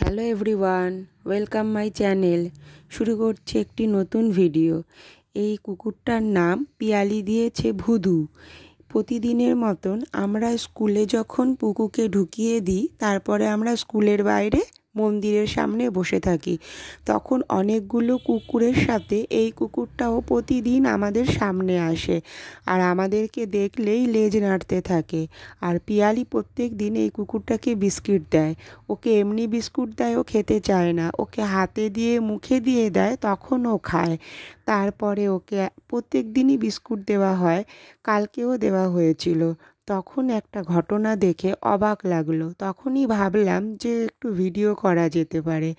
Hello everyone, welcome my channel. শুরু করছি একটি নতুন ভিডিও। এই কুকুরটার নাম পিয়ালি দিয়েছে ভুদু। প্রতিদিনের মতন আমরা স্কুলে যখন পুকুকে ঢুকিয়ে দিই, তারপরে আমরা স্কুলের বাইরে মন্দিরের সামনে বসে থাকি, তখন অনেকগুলো কুকুরের সাথে এই কুকুরটাও প্রতিদিন আমাদের সামনে আসে আর আমাদেরকে দেখলেই লেজ নাড়তে থাকে। আর পিয়ালি প্রত্যেক দিন এই কুকুরটাকে বিস্কিট দেয়। ওকে এমনি বিস্কুট দেয়, ও খেতে চায় না, ওকে হাতে দিয়ে মুখে দিয়ে দেয়, তখন ও খায়। তারপরে ওকে প্রত্যেক দিনই বিস্কুট দেওয়া হয়, কালকেও দেওয়া হয়েছিল। তখন একটা ঘটনা দেখে অবাক লাগলো, তখনই ভাবলাম যে একটু ভিডিও করা যেতে পারে।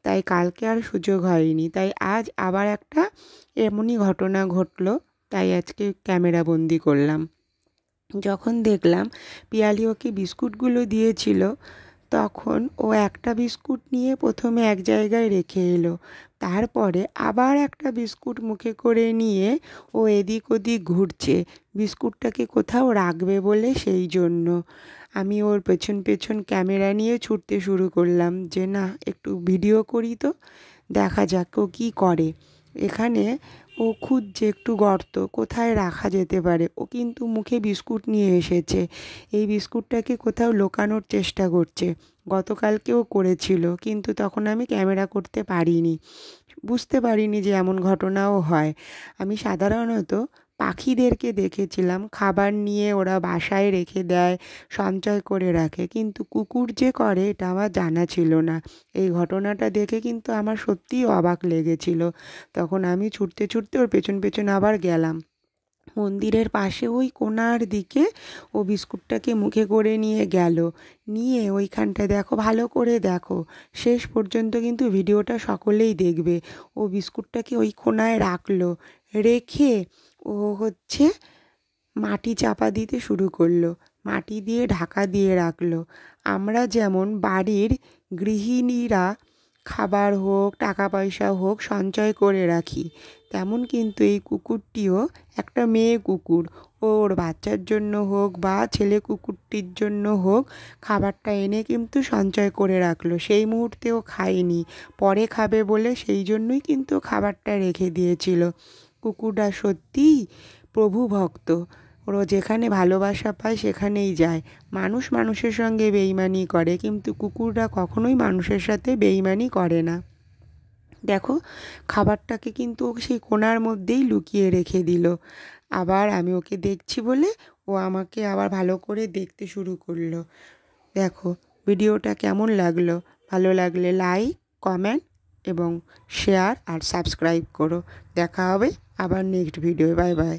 তাই কালকে আর সুযোগ হয়নি, তাই আজ আবার একটা এমনই ঘটনা ঘটলো, তাই আজকে ক্যামেরা বন্দি করলাম। যখন দেখলাম পিয়ালি ওকে বিস্কুটগুলো দিয়েছিল, তখন ও একটা বিস্কুট নিয়ে প্রথমে এক জায়গায় রেখে এলো, তারপরে আবার একটা বিস্কুট মুখে করে নিয়ে ও এদিক ওদিক ঘুরছে, বিস্কুটটাকে কোথাও রাখবে বলে। সেই জন্য আমি ওর পেছন পেছন ক্যামেরা নিয়ে ছুটতে শুরু করলাম যে না, একটু ভিডিও করি তো, দেখা যাক ও কী করে। এখানে ও খুঁজছে একটু গর্ত কোথায় রাখা যেতে পারে। ও কিন্তু মুখে বিস্কুট নিয়ে এসেছে, এই বিস্কুটটাকে কোথাও লুকানোর চেষ্টা করছে। গতকালকেও করেছিল, কিন্তু তখন আমি ক্যামেরা করতে পারিনি, বুঝতে পারিনি যে এমন ঘটনাও হয়। আমি সাধারণত পাখিদেরকে দেখেছিলাম খাবার নিয়ে ওরা বাসায় রেখে দেয়, সঞ্চয় করে রাখে, কিন্তু কুকুর যে করে এটা আমার জানা ছিল না। এই ঘটনাটা দেখে কিন্তু আমার সত্যিই অবাক লেগেছিল। তখন আমি ছুটতে ছুটতে ওর পেছন পেছন আবার গেলাম মন্দিরের পাশে ওই কোণার দিকে। ও বিস্কুটটাকে মুখে করে নিয়ে গেল, নিয়ে ওইখানটায় দেখো, ভালো করে দেখো, শেষ পর্যন্ত কিন্তু ভিডিওটা সকলেই দেখবে। ও বিস্কুটটাকে ওই কোণায় রাখলো, রেখে ও মাটি চাপা দিতে শুরু করলো, মাটি দিয়ে ঢাকা দিয়ে রাখলো। আমরা যেমন বাড়ির গৃহিণীরা খাবার হোক টাকা পয়সা হোক সঞ্চয় করে রাখি, তেমন কিন্তু এই কুকুরটিও একটা মেয়ে কুকুর, ওর বাচ্চার জন্য হোক বা ছেলে কুকুরটির জন্য হোক খাবারটা এনে কিন্তু সঞ্চয় করে রাখলো। সেই মুহূর্তেও খায়নি, পরে খাবে বলে সেই জন্যই কিন্তু খাবারটা রেখে দিয়েছিল। কুকুরটা সত্যিই প্রভু ভক্ত, ওরা যেখানে ভালোবাসা পায় সেখানেই যায়। মানুষ মানুষের সঙ্গে বেইমানি করে, কিন্তু কুকুররা কখনোই মানুষের সাথে বেইমানি করে না। দেখো, খাবারটাকে কিন্তু ও সেই কোণার মধ্যেই লুকিয়ে রেখে দিল। আবার আমি ওকে দেখছি বলে ও আমাকে আবার ভালো করে দেখতে শুরু করলো। দেখো ভিডিওটা কেমন লাগলো, ভালো লাগলে লাইক, কমেন্ট এবং শেয়ার আর সাবস্ক্রাইব করো। দেখা হবে আবার নেক্সট ভিডিও। Bye bye.